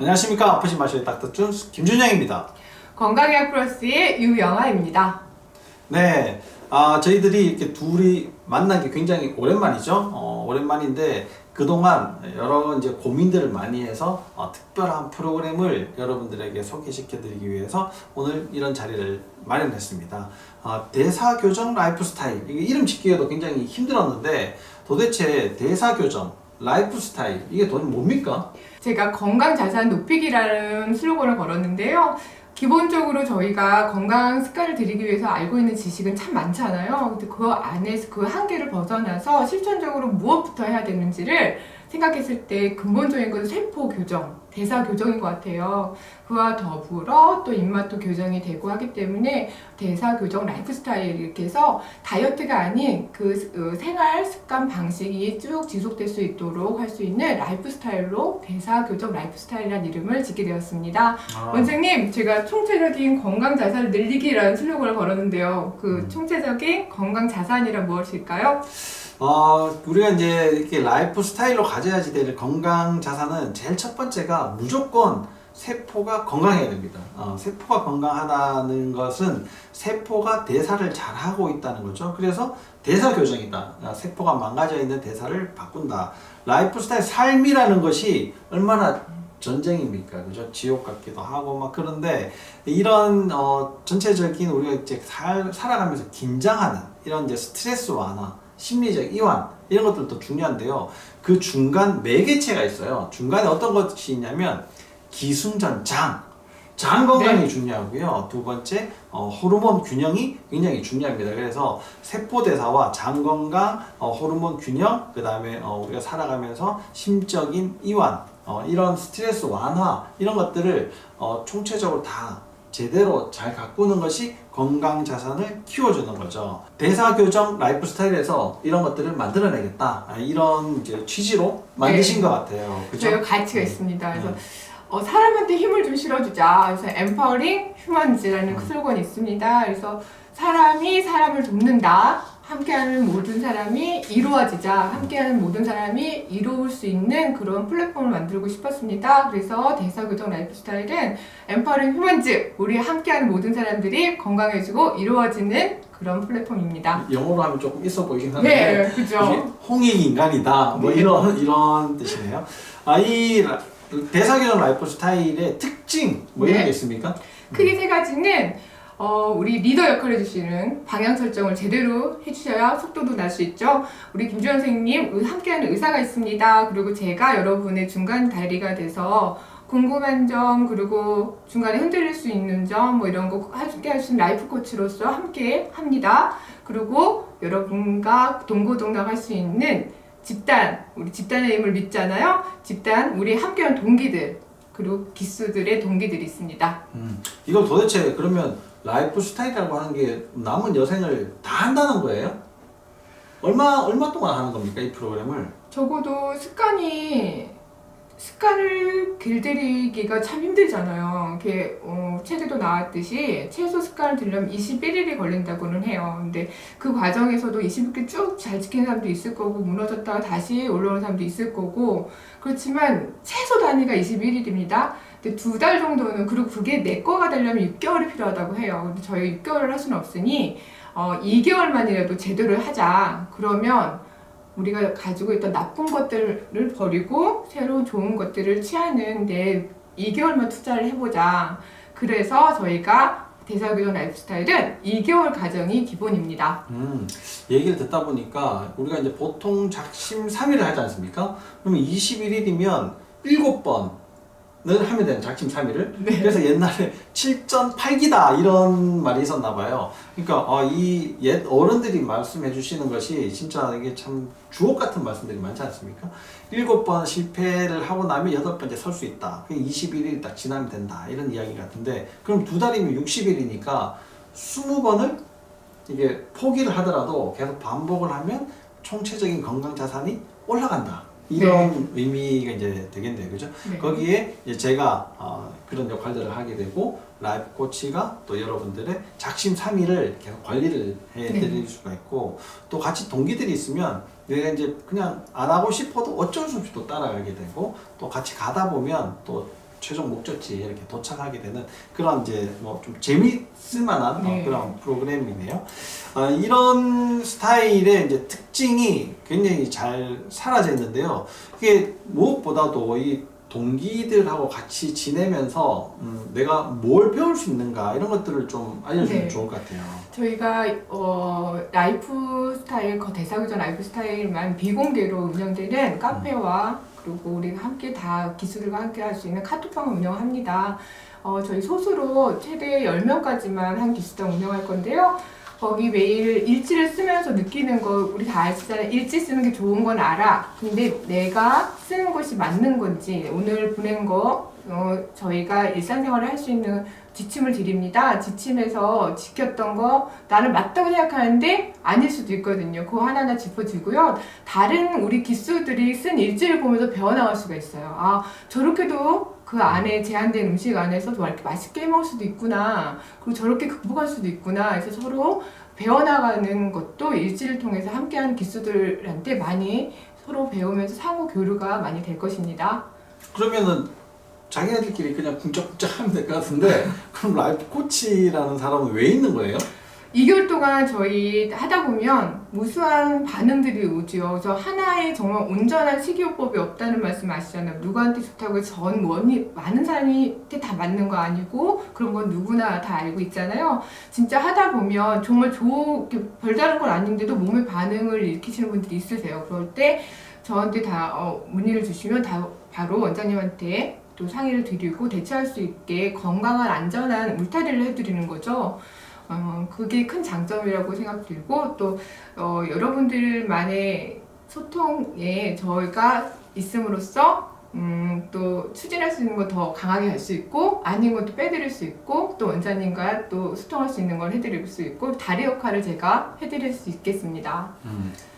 안녕하십니까. 아프신 마셔의 닥터준 김준영입니다. 건강의학 플러스의 유영아입니다. 네, 저희들이 이렇게 둘이 만난 게 굉장히 오랜만이죠. 오랜만인데 그동안 여러 이제 고민들을 많이 해서 특별한 프로그램을 여러분들에게 소개시켜드리기 위해서 오늘 이런 자리를 마련했습니다. 대사교정 라이프 스타일, 이게 이름 짓기에도 굉장히 힘들었는데 도대체 대사교정 라이프 스타일 이게 도대체 뭡니까? 제가 건강자산 높이기라는 슬로건을 걸었는데요. 기본적으로 저희가 건강 습관을 들이기 위해서 알고 있는 지식은 참 많잖아요. 근데 그 안에서 그 한계를 벗어나서 실천적으로 무엇부터 해야 되는지를 생각했을 때 근본적인 것은 세포 교정, 대사 교정인 것 같아요. 그와 더불어 또 입맛도 교정이 되고 하기 때문에 대사 교정 라이프 스타일 이렇게 해서 다이어트가 아닌 그 생활 습관 방식이 쭉 지속될 수 있도록 할 수 있는 라이프 스타일로 대사 교정 라이프 스타일이라는 이름을 짓게 되었습니다. 원장님, 제가 총체적인 건강 자산을 늘리기라는 슬로건을 걸었는데요. 그 총체적인 건강 자산이란 무엇일까요? 우리가 이제 이렇게 라이프 스타일로 가져야지 될 건강 자산은 제일 첫 번째가 무조건 세포가 건강해야 됩니다. 세포가 건강하다는 것은 세포가 대사를 잘하고 있다는 거죠. 그래서 대사 교정이다. 세포가 망가져 있는 대사를 바꾼다. 라이프 스타일, 삶이라는 것이 얼마나 전쟁입니까? 그죠? 지옥 같기도 하고 막 그런데 이런 전체적인 우리가 이제 살아가면서 긴장하는 이런 이제 스트레스 완화, 심리적 이완 이런 것들도 중요한데요. 그 중간 매개체가 있어요. 중간에 어떤 것이 있냐면 기승전 장 건강이 네. 중요하고요. 두 번째 호르몬 균형이 굉장히 중요합니다. 그래서 세포 대사와 장 건강, 호르몬 균형, 그 다음에 우리가 살아가면서 심적인 이완, 이런 스트레스 완화 이런 것들을 총체적으로 다 제대로 잘 가꾸는 것이 건강 자산을 키워주는 거죠. 대사 교정 라이프 스타일에서 이런 것들을 만들어내겠다. 이런 이제 취지로 만드신 네. 것 같아요. 그죠? 저희가 가치가 있습니다. 그래서 사람한테 힘을 좀 실어주자. 그래서 Empowering Humans라는 슬로건이 있습니다. 그래서 사람이 사람을 돕는다. 함께하는 모든 사람이 이루어지자. 함께하는 모든 사람이 이루어올 수 있는 그런 플랫폼을 만들고 싶었습니다. 그래서 대사교정 라이프 스타일은 Empowering Humans, 우리 함께하는 모든 사람들이 건강해지고 이루어지는 그런 플랫폼입니다. 영어로 하면 조금 있어 보이긴 하는데 네, 그죠. 이게 홍익 인간이다. 뭐 네. 이런 뜻이네요. 이 대사교정 라이프 스타일의 특징 뭐 이런 네. 게 있습니까? 크게 세 가지는 우리 리더 역할을 해주시는 방향 설정을 제대로 해주셔야 속도도 날 수 있죠. 우리 김주현 선생님 함께하는 의사가 있습니다. 그리고 제가 여러분의 중간 다리가 돼서 궁금한 점 그리고 중간에 흔들릴 수 있는 점 뭐 이런 거 함께 할 수 있는 라이프 코치로서 함께 합니다. 그리고 여러분과 동고동락할 수 있는 집단, 우리 집단의 힘을 믿잖아요. 집단, 우리 함께하는 동기들 그리고 기수들의 동기들이 있습니다. 이걸 도대체 그러면 라이프 스타일이라고 하는 게 남은 여생을 다 한다는 거예요? 얼마 동안 하는 겁니까, 이 프로그램을? 적어도 습관을 길들이기가 참 힘들잖아요. 이렇게 책에도 나왔듯이 최소 습관을 들려면 21일이 걸린다고는 해요. 근데 그 과정에서도 21일 쭉 잘 지키는 사람도 있을 거고 무너졌다가 다시 올라오는 사람도 있을 거고 그렇지만 최소 단위가 21일입니다. 근데 2달 정도는 그리고 그게 내 거가 되려면 6개월이 필요하다고 해요. 근데 저희 6개월을 할 수는 없으니 2개월만이라도 제대로 하자. 그러면 우리가 가지고 있던 나쁜 것들을 버리고 새로운 좋은 것들을 취하는 데 2개월만 투자를 해보자. 그래서 저희가 대사교정 라이프 스타일은 2개월 과정이 기본입니다. 얘기를 듣다 보니까 우리가 이제 보통 작심 3일을 하지 않습니까? 그러면 21일이면 7번을 하면 되는 작심 3일을. 네. 그래서 옛날에 7전 8기다 이런 말이 있었나 봐요. 그러니까 이 옛 어른들이 말씀해 주시는 것이 진짜 이게 참 주옥 같은 말씀들이 많지 않습니까? 7번 실패를 하고 나면 8번째 설 수 있다. 21일이 딱 지나면 된다. 이런 이야기 같은데 그럼 2달이면 60일이니까 20번을 이게 포기를 하더라도 계속 반복을 하면 총체적인 건강 자산이 올라간다. 이런 의미가 이제 되겠네요. 그죠? 네. 거기에 이제 제가 그런 역할들을 하게 되고 라이프 코치가 또 여러분들의 작심 3일을 계속 관리를 해드릴 수가 있고 또 같이 동기들이 있으면 내가 이제 그냥 안 하고 싶어도 어쩔 수 없이 또 따라가게 되고 또 같이 가다 보면 또 최종 목적지에 이렇게 도착하게 되는 그런 이제 뭐 좀 재미있을 만한 네. 그런 프로그램이네요. 이런 스타일의 이제 특징이 굉장히 잘 사라져 있는데요. 이게 무엇보다도 이 동기들하고 같이 지내면서 내가 뭘 배울 수 있는가 이런 것들을 좀 알려주면 네. 좋을 것 같아요. 저희가 라이프 스타일, 대사교정 라이프 스타일만 비공개로 운영되는 카페와 그리고 우리가 함께 다 기수들과 함께 할 수 있는 카톡방을 운영합니다. 저희 소수로 최대 10명까지만 한 기수당 운영할 건데요. 거기 매일 일지를 쓰면서 느끼는 거 우리 다 아시잖아요. 일지 쓰는 게 좋은 건 알아. 근데 내가 쓰는 것이 맞는 건지 오늘 보낸 거 저희가 일상생활을 할 수 있는 지침을 드립니다. 지침에서 지켰던 거 나는 맞다고 생각하는데 아닐 수도 있거든요. 그거 하나하나 짚어주고요. 다른 우리 기수들이 쓴 일지를 보면서 배워나갈 수가 있어요. 아, 저렇게도 그 안에 제한된 음식 안에서 더 이렇게 맛있게 해먹을 수도 있구나. 그리고 저렇게 극복할 수도 있구나. 그래서 서로 배워나가는 것도 일지를 통해서 함께하는 기수들한테 많이 서로 배우면서 상호 교류가 많이 될 것입니다. 그러면은 자기네들끼리 그냥 쿵짝쿵짝 하면 될 것 같은데 그럼 라이프 코치라는 사람은 왜 있는 거예요? 2개월 동안 저희 하다 보면 무수한 반응들이 오죠. 그래서 하나의 정말 온전한 식이요법이 없다는 말씀 아시잖아요. 누구한테 좋다고 해서 많은 사람한테 다 맞는 거 아니고 그런 건 누구나 다 알고 있잖아요. 진짜 하다 보면 정말 별다른 건 아닌데도 몸에 반응을 일으키시는 분들이 있으세요. 그럴 때 저한테 다 문의를 주시면 다 바로 원장님한테 또 상의를 드리고 대처할 수 있게 건강한 안전한 울타리를 해드리는 거죠. 그게 큰 장점이라고 생각들고 또 여러분들만의 소통에 저희가 있음으로써 또 추진할 수 있는 거 더 강하게 할 수 있고 아닌 것도 빼드릴 수 있고 또 원장님과 또 소통할 수 있는 걸 해드릴 수 있고 다리 역할을 제가 해드릴 수 있겠습니다.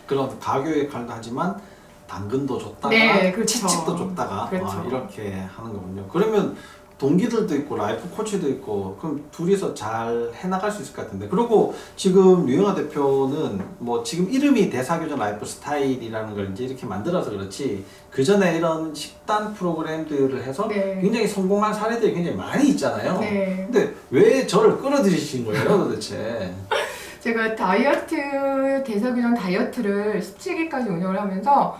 그런 가교 역할도 하지만 당근도 줬다가 네, 그렇죠. 채찍도 줬다가 그렇죠. 이렇게 하는 거군요. 그러면 동기들도 있고 라이프 코치도 있고 그럼 둘이서 잘 해나갈 수 있을 것 같은데 그리고 지금 류영아 대표는 뭐 지금 이름이 대사교정 라이프 스타일이라는 걸 이제 이렇게 만들어서 그렇지 그 전에 이런 식단 프로그램들을 해서 네. 굉장히 성공한 사례들이 굉장히 많이 있잖아요. 네. 근데 왜 저를 끌어들이신 거예요 도대체? 제가 대사교정 다이어트를 17기까지 운영을 하면서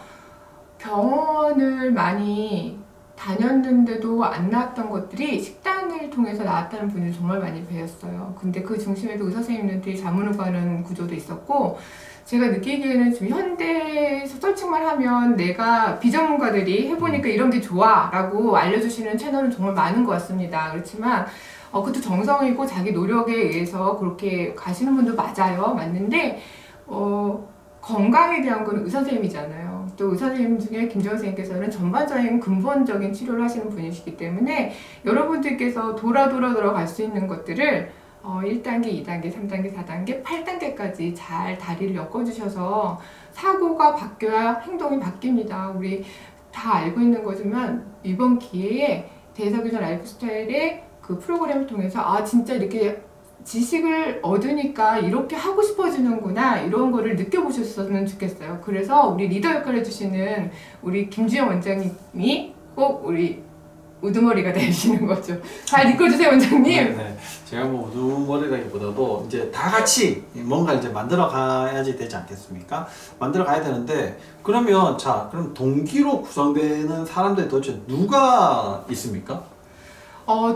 병원을 많이 다녔는데도 안 나왔던 것들이 식단을 통해서 나왔다는 분을 정말 많이 배웠어요. 근데 그 중심에도 의사 선생님들이 자문을 구하는 구조도 있었고 제가 느끼기에는 지금 현대에서 서칭만 하면 내가 비전문가들이 해보니까 이런 게 좋아 라고 알려주시는 채널은 정말 많은 것 같습니다. 그렇지만 그것도 정성이고 자기 노력에 의해서 그렇게 가시는 분도 맞는데 건강에 대한 건 의사 선생님이잖아요. 또 의사 선생님 중에 김정은 선생님께서는 전반적인 근본적인 치료를 하시는 분이시기 때문에 여러분들께서 돌아 갈 수 있는 것들을 1단계, 2단계, 3단계, 4단계, 8단계까지 잘 다리를 엮어주셔서 사고가 바뀌어야 행동이 바뀝니다. 우리 다 알고 있는 거지만 이번 기회에 대사교정 라이프 스타일의 그 프로그램을 통해서 진짜 이렇게 지식을 얻으니까 이렇게 하고 싶어지는구나 이런 거를 느껴보셨으면 좋겠어요. 그래서 우리 리더 역할을 해주시는 우리 김주영 원장님이 꼭 우리 우두머리가 되시는 거죠. 잘 이끌어주세요 원장님. 네. 제가 뭐 우두머리라기보다도 이제 다 같이 뭔가 이제 만들어 가야지 되지 않겠습니까? 만들어 가야 되는데 그러면 그럼 동기로 구성되는 사람들이 도대체 누가 있습니까?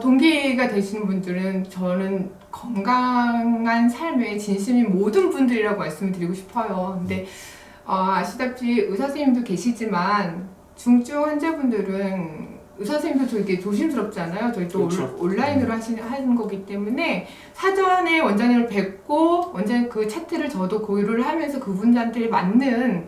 동기가 되시는 분들은 저는 건강한 삶에 진심인 모든 분들이라고 말씀을 드리고 싶어요. 근데 아시다시피 의사 선생님도 계시지만 중증 환자분들은 의사 선생님도 되게 조심스럽잖아요. 저희 또 그렇죠. 온라인으로 하는 거기 때문에 사전에 원장님을 뵙고 원장님 그 차트를 저도 고려를 하면서 그분한테 맞는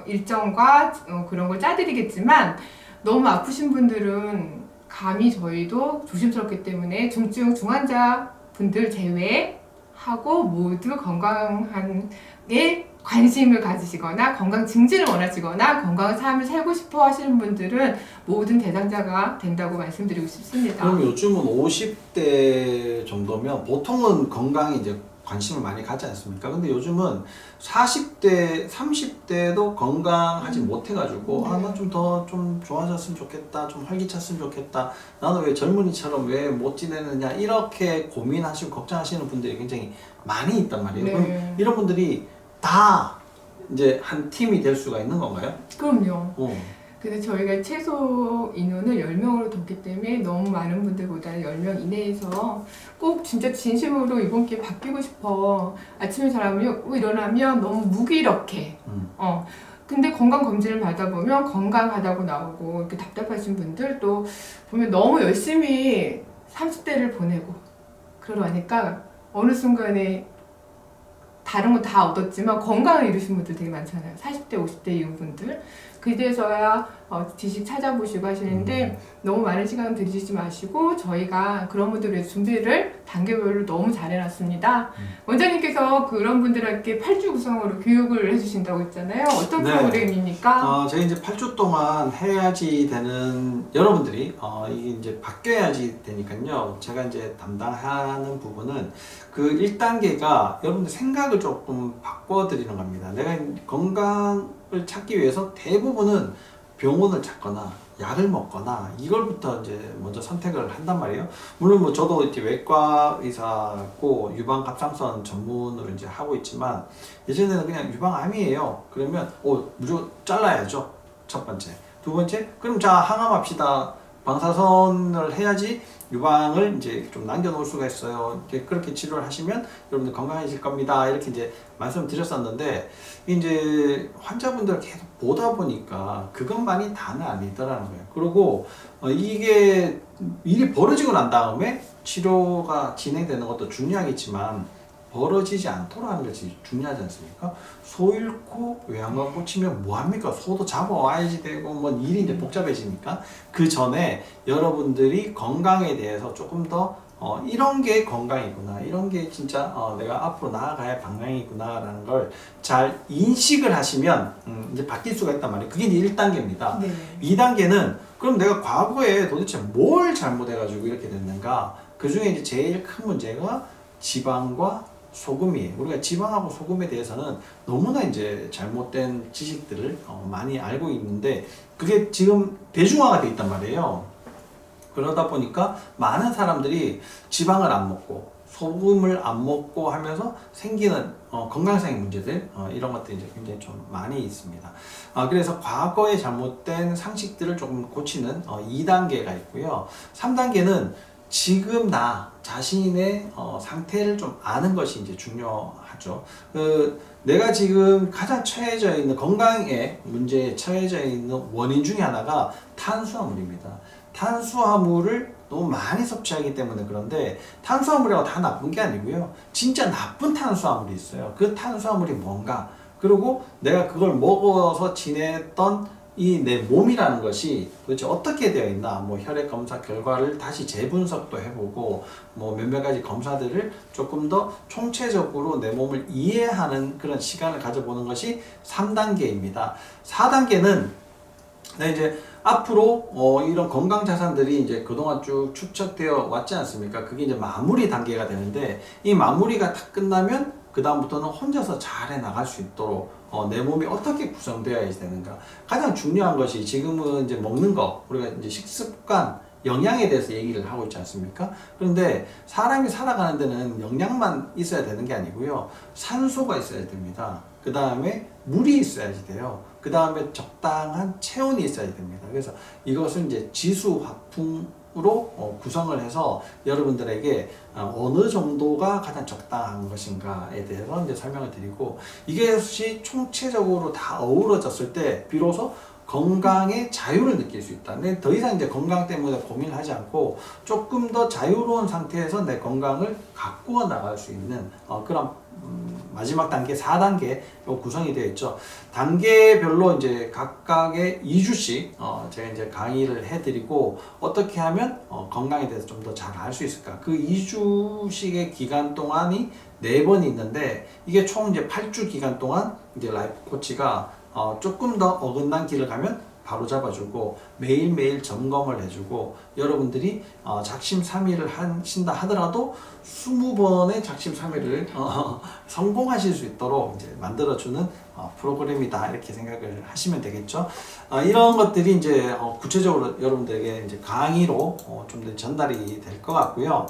일정과 그런 걸 짜드리겠지만 너무 아프신 분들은 감히 저희도 조심스럽기 때문에 중증 중환자 분들 제외하고 모두 건강에 관심을 가지시거나 건강 증진을 원하시거나 건강한 삶을 살고 싶어 하시는 분들은 모든 대상자가 된다고 말씀드리고 싶습니다. 그럼 요즘은 50대 정도면 보통은 건강이 이제 관심을 많이 갖지 않습니까? 근데 요즘은 40대, 30대도 건강하지 못해가지고, 아, 나 좀 더 좀 좋아졌으면 좋겠다, 좀 활기찼으면 좋겠다, 나는 왜 젊은이처럼 왜 못 지내느냐, 이렇게 고민하시고 걱정하시는 분들이 굉장히 많이 있단 말이에요. 그럼 네. 이런 분들이 다 이제 한 팀이 될 수가 있는 건가요? 그럼요. 어. 그래서 저희가 최소 인원을 10명으로 뒀기 때문에 너무 많은 분들보다는 10명 이내에서 꼭 진짜 진심으로 이번 기회에 바뀌고 싶어. 아침에 일어나면 너무 무기력해. 근데 건강검진을 받아보면 건강하다고 나오고 이렇게 답답하신 분들 또 보면 너무 열심히 30대를 보내고 그러니까 어느 순간에 다른 거 다 얻었지만 건강을 잃으신 분들 되게 많잖아요. 40대, 50대 이후 분들. 그제서야 지식 찾아보시고 하시는데 너무 많은 시간 들이지 마시고 저희가 그런 분들을 위해서 준비를 단계별로 너무 잘 해놨습니다. 원장님께서 그런 분들에게 8주 구성으로 교육을 해주신다고 했잖아요. 어떤 네. 프로그램입니까? 저희 이제 8주 동안 해야지 되는 여러분들이 이게 이제 바뀌어야지 되니까요. 제가 이제 담당하는 부분은 그 1단계가 여러분들 생각을 조금 바꿔드리는 겁니다. 내가 건강을 찾기 위해서 대부분은 병원을 찾거나 약을 먹거나 이걸부터 이제 먼저 선택을 한단 말이에요. 물론 뭐 저도 이제 외과 의사고 유방 갑상선 전문으로 이제 하고 있지만 예전에는 그냥 유방암이에요. 그러면 무조건 잘라야죠. 첫 번째. 두 번째, 그럼 자 항암합시다. 방사선을 해야지 유방을 이제 좀 남겨놓을 수가 있어요. 그렇게 치료를 하시면 여러분들 건강해질 겁니다. 이렇게 이제 말씀드렸었는데 이제 환자분들 계속 보다 보니까 그것만이 다는 아니더라는 거예요. 그리고 이게 일이 벌어지고 난 다음에 치료가 진행되는 것도 중요하겠지만 벌어지지 않도록 하는 것이 중요하지 않습니까? 소 잃고 외양간 꽂히면 뭐합니까? 소도 잡아와야지 되고 뭐 일이 이제 복잡해지니까 그 전에 여러분들이 건강에 대해서 조금 더 이런 게 건강이구나, 이런 게 진짜 내가 앞으로 나아가야 할 방향이구나 라는 걸 잘 인식을 하시면 이제 바뀔 수가 있단 말이에요. 그게 이제 1단계입니다. 네. 2단계는 그럼 내가 과거에 도대체 뭘 잘못해가지고 이렇게 됐는가? 그 중에 이제 제일 큰 문제가 지방과 소금이에요. 우리가 지방하고 소금에 대해서는 너무나 이제 잘못된 지식들을 많이 알고 있는데 그게 지금 대중화가 돼 있단 말이에요. 그러다 보니까 많은 사람들이 지방을 안 먹고 소금을 안 먹고 하면서 생기는 건강상의 문제들 이런 것들이 이제 굉장히 좀 많이 있습니다. 그래서 과거에 잘못된 상식들을 조금 고치는 2단계가 있고요. 3단계는 지금 나 자신의 상태를 좀 아는 것이 이제 중요하죠. 내가 지금 가장 처해져 있는 건강에 문제에 처해져 있는 원인 중에 하나가 탄수화물입니다. 탄수화물을 너무 많이 섭취하기 때문에 그런데 탄수화물이라고 다 나쁜 게 아니고요. 진짜 나쁜 탄수화물이 있어요. 그 탄수화물이 뭔가, 그리고 내가 그걸 먹어서 지냈던 이 내 몸이라는 것이 도대체 어떻게 되어 있나, 뭐 혈액 검사 결과를 다시 재분석도 해보고 뭐 몇몇 가지 검사들을 조금 더 총체적으로 내 몸을 이해하는 그런 시간을 가져보는 것이 3단계입니다. 4단계는 이제 앞으로 이런 건강 자산들이 이제 그동안 쭉 축적되어 왔지 않습니까? 그게 이제 마무리 단계가 되는데 이 마무리가 다 끝나면 그 다음부터는 혼자서 잘 해나갈 수 있도록 내 몸이 어떻게 구성되어야 되는가. 가장 중요한 것이 지금은 이제 먹는 거, 우리가 이제 식습관, 영양에 대해서 얘기를 하고 있지 않습니까? 그런데 사람이 살아가는 데는 영양만 있어야 되는 게 아니고요. 산소가 있어야 됩니다. 그 다음에 물이 있어야지 돼요. 그 다음에 적당한 체온이 있어야 됩니다. 그래서 이것은 이제 지수화풍으로 구성을 해서 여러분들에게 어느 정도가 가장 적당한 것인가에 대해서 이제 설명을 드리고, 이것이 총체적으로 다 어우러졌을 때 비로소 건강의 자유를 느낄 수 있다. 근데 더 이상 이제 건강 때문에 고민을 하지 않고 조금 더 자유로운 상태에서 내 건강을 가꾸어 나갈 수 있는 그런 마지막 단계 4단계 구성이 되어 있죠. 단계별로 이제 각각의 2주씩 제가 이제 강의를 해드리고 어떻게 하면 건강에 대해서 좀 더 잘 알 수 있을까. 그 2주씩의 기간 동안이 4번이 있는데 이게 총 이제 8주 기간 동안 이제 라이프 코치가 조금 더 어긋난 길을 가면 바로 잡아주고 매일매일 점검을 해주고 여러분들이 작심삼일을 하신다 하더라도 20번의 작심삼일을 성공하실 수 있도록 이제 만들어주는 프로그램이다 이렇게 생각을 하시면 되겠죠. 이런 것들이 이제 구체적으로 여러분들에게 이제 강의로 좀 더 전달이 될 것 같고요.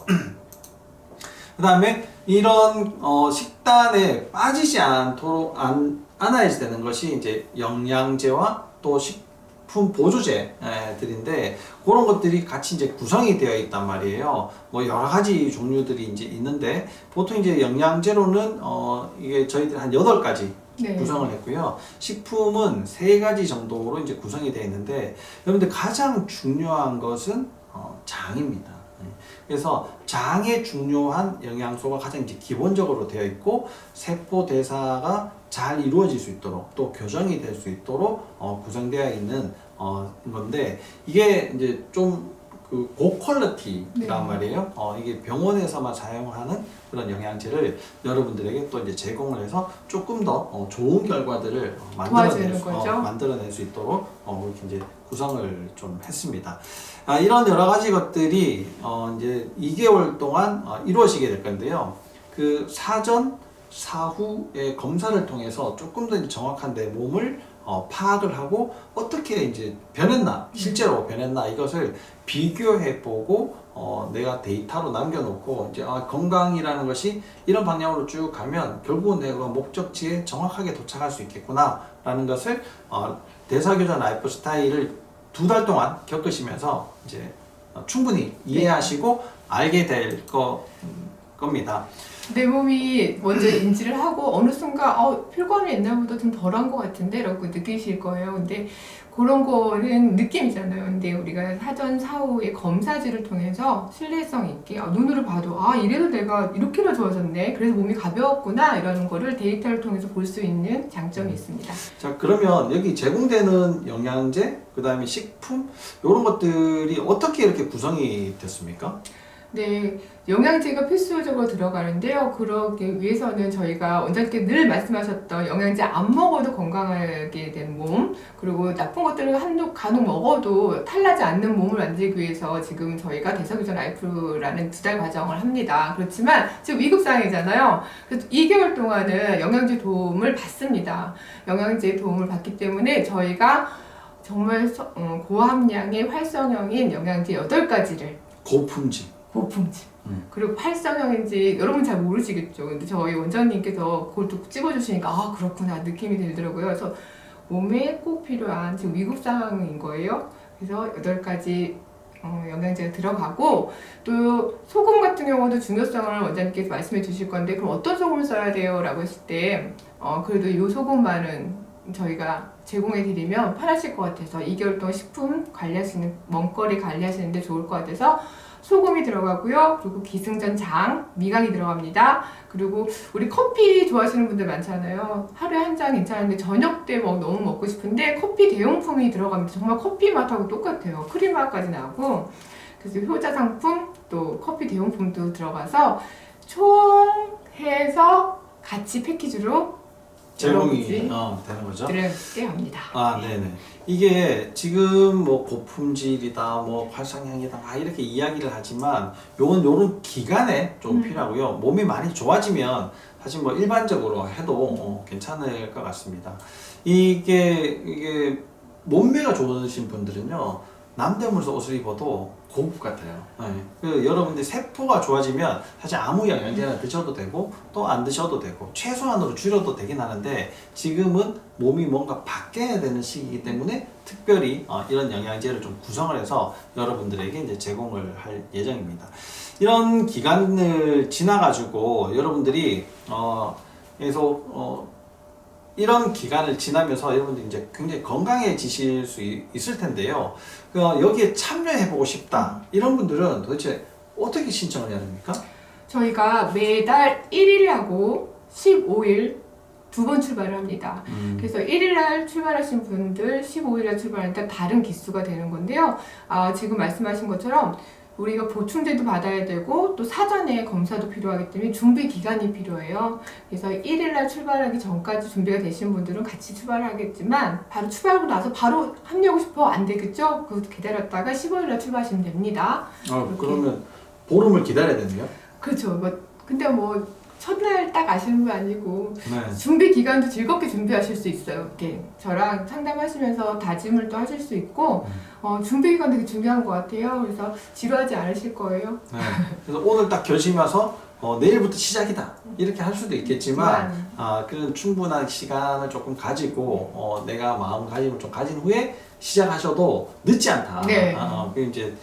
그 다음에 이런 식단에 빠지지 않도록 않아야지 되는 것이 이제 영양제와 또 식품 보조제들인데 그런 것들이 같이 이제 구성이 되어 있단 말이에요. 뭐 여러 가지 종류들이 이제 있는데 보통 이제 영양제로는 이게 저희들 한 8가지 네. 구성을 했고요. 식품은 3가지 정도로 이제 구성이 되어 있는데 여러분들 가장 중요한 것은 장입니다. 그래서 장에 중요한 영양소가 가장 이제 기본적으로 되어 있고 세포 대사가 잘 이루어질 수 있도록 또 교정이 될 수 있도록 구성되어 있는 건데 이게 이제 좀 그 고퀄리티란 말이에요. 이게 병원에서만 사용하는 그런 영양제를 여러분들에게 또 이제 제공을 해서 조금 더 좋은 결과들을 만들어낼 수 있도록 이렇게 이제 구성을 좀 했습니다. 이런 여러 가지 것들이 이제 2개월 동안 이루어지게 될 건데요. 그 사전, 사후의 검사를 통해서 조금 더 이제 정확한 내 몸을 파악을 하고 어떻게 이제 변했나, 실제로 변했나 이것을 비교해보고 내가 데이터로 남겨놓고 이제 건강이라는 것이 이런 방향으로 쭉 가면 결국은 내가 목적지에 정확하게 도착할 수 있겠구나라는 것을 대사교정 라이프 스타일을 2달 동안 겪으시면서 이제 충분히 이해하시고 알게 될 겁니다. 내 몸이 먼저 인지를 하고 어느 순간 필감이 옛날보다 좀 덜한 것 같은데 라고 느끼실 거예요. 근데 그런 거는 느낌이잖아요. 근데 우리가 사전 사후의 검사지를 통해서 신뢰성 있게 눈으로 봐도 이래도 내가 이렇게나 좋아졌네, 그래서 몸이 가벼웠구나 이러는 거를 데이터를 통해서 볼 수 있는 장점이 있습니다. 자, 그러면 여기 제공되는 영양제, 그 다음에 식품 이런 것들이 어떻게 이렇게 구성이 됐습니까? 네, 영양제가 필수적으로 들어가는데요. 그러기 위해서는 저희가 원장님께 늘 말씀하셨던 영양제 안 먹어도 건강하게 된 몸, 그리고 나쁜 것들을 간혹 먹어도 탈나지 않는 몸을 만들기 위해서 지금 저희가 대사교정 라이프라는 2달 과정을 합니다. 그렇지만 지금 위급상황이잖아요. 그래서 2개월 동안은 영양제 도움을 받습니다. 영양제 도움을 받기 때문에 저희가 정말 고함량의 활성형인 영양제 8가지를 고품질. 그리고 활성형인지 여러분 잘 모르시겠죠. 근데 저희 원장님께서 그걸 또 찍어주시니까 그렇구나 느낌이 들더라고요. 그래서 몸에 꼭 필요한 지금 위급 상황인 거예요. 그래서 8가지 영양제가 들어가고 또 소금 같은 경우도 중요성을 원장님께서 말씀해 주실 건데 그럼 어떤 소금을 써야 돼요? 라고 했을 때 그래도 이 소금만은 저희가 제공해 드리면 편하실 것 같아서 2개월 동안 식품 관리하시는 먹거리 관리하시는데 좋을 것 같아서 소금이 들어가고요. 그리고 기승전 장, 미각이 들어갑니다. 그리고 우리 커피 좋아하시는 분들 많잖아요. 하루에 한 잔 괜찮은데 저녁 때 너무 먹고 싶은데 커피 대용품이 들어갑니다. 정말 커피 맛하고 똑같아요. 크림 맛까지 나고. 그래서 효자 상품 또 커피 대용품도 들어가서 총 해서 같이 패키지로 제공이 되는 거죠? 드릴게 합니다. 네네. 이게 지금 뭐 고품질이다, 뭐 활성형이다, 이렇게 이야기를 하지만 요런 기간에 좀 필요하고요. 몸이 많이 좋아지면 사실 뭐 일반적으로 해도 괜찮을 것 같습니다. 이게 몸매가 좋으신 분들은요. 남대문에서 옷을 입어도 고급 같아요. 여러분들 세포가 좋아지면 사실 아무 영양제나 드셔도 되고 또 안 드셔도 되고 최소한으로 줄여도 되긴 하는데 지금은 몸이 뭔가 바뀌어야 되는 시기이기 때문에 특별히 이런 영양제를 좀 구성을 해서 여러분들에게 이제 제공을 할 예정입니다. 이런 기간을 지나가지고 여러분들이 계속 이런 기간을 지나면서 여러분들이 이제 굉장히 건강해지실 수 있을 텐데요. 여기에 참여해보고 싶다 이런 분들은 도대체 어떻게 신청을 해야 됩니까? 저희가 매달 1일하고 15일 2번 출발을 합니다. 그래서 1일날 출발하신 분들, 15일날 출발하니까 다른 기수가 되는 건데요. 지금 말씀하신 것처럼 우리가 보충제도 받아야 되고 또 사전에 검사도 필요하기 때문에 준비 기간이 필요해요. 그래서 1일날 출발하기 전까지 준비가 되신 분들은 같이 출발을 하겠지만 바로 출발하고 나서 바로 합류하고 싶어 안 되겠죠? 그것도 기다렸다가 15일날 출발하시면 됩니다. 그러면 보름을 기다려야 되네요? 그렇죠. 근데 첫날 딱 아시는 분 아니고 네. 준비 기간도 즐겁게 준비하실 수 있어요. 이렇게 저랑 상담하시면서 다짐을 또 하실 수 있고 준비 기간 되게 중요한 것 같아요. 그래서 지루하지 않으실 거예요. 네. 그래서 오늘 딱 결심해서 내일부터 시작이다 이렇게 할 수도 있겠지만 그런 충분한 시간을 조금 가지고 내가 마음가짐을 좀 가진 후에 시작하셔도 늦지 않다. 네. 그 이제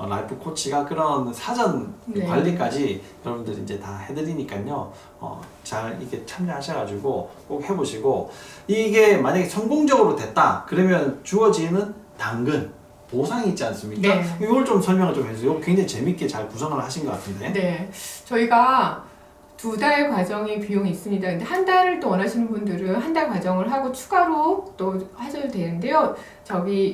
라이프 코치가 그런 사전 네. 관리까지 여러분들이 이제 다 해드리니까요. 잘 이렇게 참여하셔가지고 꼭 해보시고 이게 만약에 성공적으로 됐다 그러면 주어지는 당근 보상이 있지 않습니까? 네. 이걸 좀 설명을 좀 해주세요. 이거 굉장히 재밌게 잘 구성을 하신 것 같은데. 네. 저희가 2달 과정의 비용이 있습니다. 근데 한 달을 또 원하시는 분들은 한 달 과정을 하고 추가로 또 하셔도 되는데요.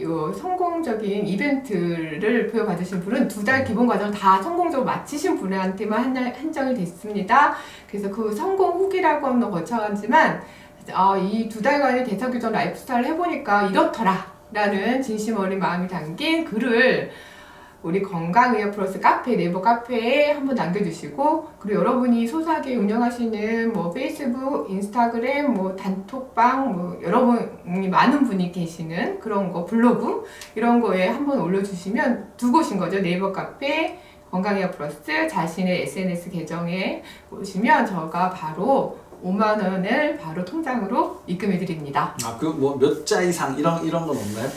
요 성공적인 이벤트를 부여받으신 분은 2달 기본 과정을 다 성공적으로 마치신 분한테만 한정이 됐습니다. 그래서 그 성공 후기라고 하면 거창하지만 이 2달간의 대사교정 라이프스타일을 해보니까 이렇더라 라는 진심 어린 마음이 담긴 글을 우리 건강의학 플러스 카페, 네이버 카페에 한번 남겨주시고, 그리고 여러분이 소소하게 운영하시는 페이스북, 인스타그램, 단톡방, 여러분이 많은 분이 계시는 그런 거, 블로그, 이런 거에 한번 올려주시면 두 곳인 거죠. 네이버 카페, 건강의학 플러스 자신의 SNS 계정에 오시면 저가 바로 5만 원을 바로 통장으로 입금해 드립니다. 몇 자 이상 이런 건 없나요?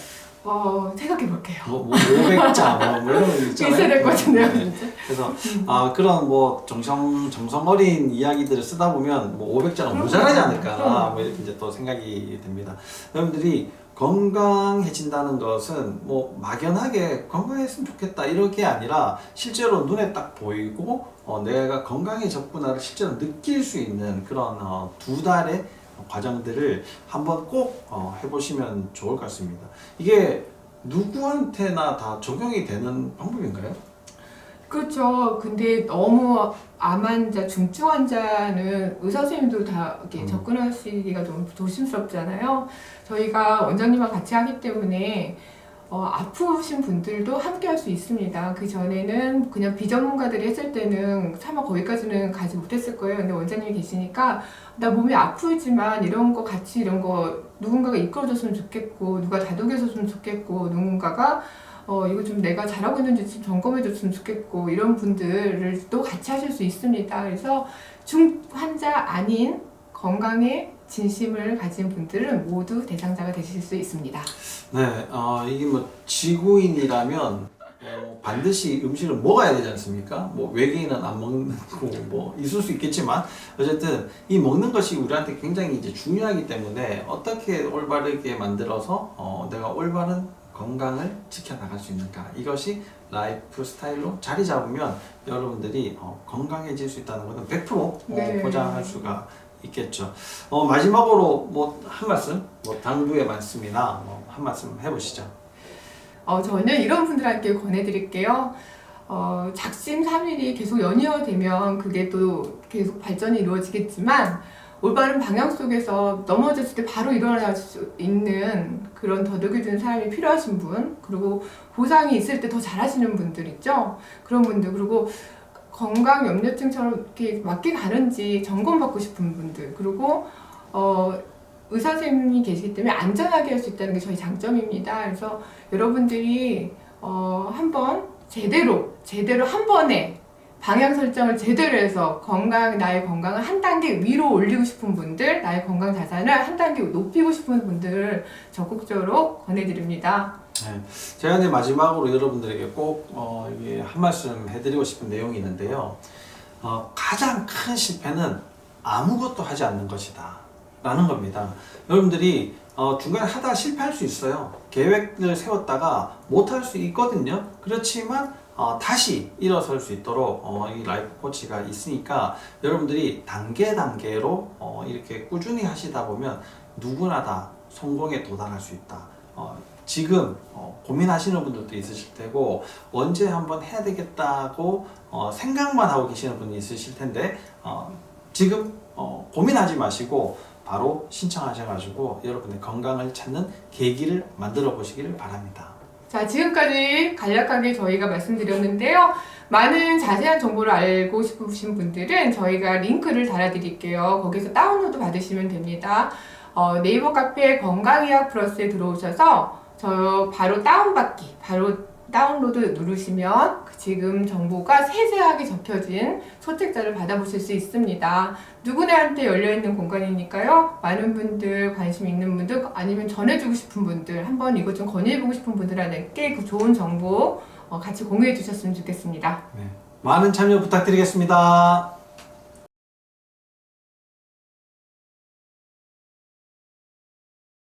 생각해 볼게요. 500자 이런 거 있잖아요. 있어야 될 것 같은데요, 네. 진짜. 그래서 그런 정성 어린 이야기들을 쓰다 보면 500자가 모자라지 않을까 이렇게 이제 또 생각이 됩니다. 여러분들이 건강해진다는 것은 막연하게 건강했으면 좋겠다 이렇게 아니라 실제로 눈에 딱 보이고 내가 건강해졌구나를 실제로 느낄 수 있는 그런 2달의 과정들을 한번 꼭 해보시면 좋을 것 같습니다. 이게 누구한테나 다 적용이 되는 방법인가요? 그렇죠. 근데 너무 암 환자, 중증 환자는 의사 선생님도 다 이렇게 접근하시기가 좀 조심스럽잖아요. 저희가 원장님과 같이 하기 때문에 아프신 분들도 함께 할 수 있습니다. 그 전에는 그냥 비전문가들이 했을 때는 차마 거기까지는 가지 못했을 거예요. 근데 원장님이 계시니까 나 몸이 아프지만 이런 거 같이 이런 거 누군가가 이끌어줬으면 좋겠고 누가 다독여줬으면 좋겠고 누군가가 이거 좀 내가 잘하고 있는지 좀 점검해줬으면 좋겠고 이런 분들을 또 같이 하실 수 있습니다. 그래서 중환자 아닌 건강에 진심을 가진 분들은 모두 대상자가 되실 수 있습니다. 네, 이게 지구인이라면 반드시 음식을 먹어야 되지 않습니까? 외계인은 안 먹는 거 있을 수 있겠지만 어쨌든 이 먹는 것이 우리한테 굉장히 이제 중요하기 때문에 어떻게 올바르게 만들어서 내가 올바른 건강을 지켜나갈 수 있는가, 이것이 라이프 스타일로 자리 잡으면 여러분들이 건강해질 수 있다는 것은 100% 네. 보장할 수가 있겠죠. 마지막으로 한 말씀, 당부의 말씀이나 한 말씀 해보시죠. 저는 이런 분들한테 권해드릴게요. 작심삼일이 계속 연이어되면 그게 또 계속 발전이 이루어지겠지만 올바른 방향 속에서 넘어졌을 때 바로 일어날 수 있는 그런 더덕여주는 사람이 필요하신 분, 그리고 보상이 있을 때 더 잘하시는 분들 있죠. 그런 분들, 그리고 건강 염려증처럼 이렇게 맞게 가는지 점검받고 싶은 분들, 그리고 의사 선생님이 계시기 때문에 안전하게 할 수 있다는 게 저희 장점입니다. 그래서 여러분들이 한번 제대로 한 번에 방향 설정을 제대로 해서 나의 건강을 한 단계 위로 올리고 싶은 분들, 나의 건강 자산을 한 단계 높이고 싶은 분들을 적극적으로 권해드립니다. 네, 제가 이제 마지막으로 여러분들에게 꼭 이게 한 말씀 해드리고 싶은 내용이 있는데요. 가장 큰 실패는 아무것도 하지 않는 것이다 라는 겁니다. 여러분들이 중간에 하다가 실패할 수 있어요. 계획을 세웠다가 못할 수 있거든요. 그렇지만 다시 일어설 수 있도록 이 라이프 코치가 있으니까 여러분들이 단계로 이렇게 꾸준히 하시다 보면 누구나 다 성공에 도달할 수 있다. 지금 고민하시는 분들도 있으실 테고 언제 한번 해야 되겠다고 생각만 하고 계시는 분이 있으실 텐데 지금 고민하지 마시고 바로 신청하셔가지고 여러분의 건강을 찾는 계기를 만들어 보시기를 바랍니다. 자, 지금까지 간략하게 저희가 말씀드렸는데요. 많은 자세한 정보를 알고 싶으신 분들은 저희가 링크를 달아드릴게요. 거기서 다운로드 받으시면 됩니다. 네이버 카페 건강의학 플러스에 들어오셔서 저 바로 다운받기, 바로 다운로드 누르시면 지금 정보가 세세하게 적혀진 소책자를 받아보실 수 있습니다. 누구나한테 열려있는 공간이니까요. 많은 분들, 관심 있는 분들, 아니면 전해주고 싶은 분들, 한번 이것 좀 건의해보고 싶은 분들한테 그 좋은 정보 같이 공유해 주셨으면 좋겠습니다. 네. 많은 참여 부탁드리겠습니다.